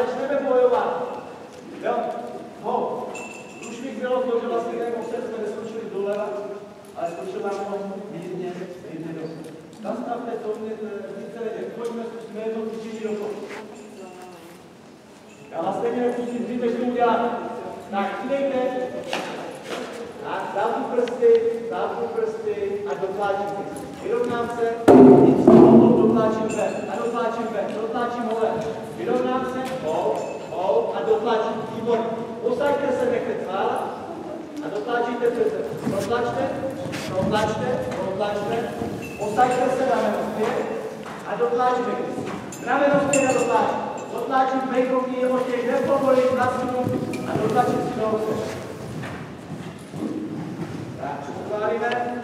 začneme bojovat. Jo? Ho. Průšvih bylo to, že vlastně ten obsah jsme neskočili doleva, ale skočil nám to mírně dolů. Nastavte to, více lidé. Pojďme, zkusíme jedno cvičení do toho. Já vás stejně nepustím, dřív než to uděláme. Tak, přidejte. Tak, dávku prsty a dotláčím. Vyrovnám se, nic z toho, dotláčím ven. A dotláčím ven, dotláčím ho ven. Vyrovnám se, a dotláčím. Výborně. Posaďte se, nechte cválat a dotláčíte před sebe. Protlačte. Posaďte se rameno zpět a dotláčíme. Rameno zpět a dotláčím. Dotláčím bejkovky, jeho těch nepovolím, nasunu a dotlačím si do úsek. Tak, přestváríme.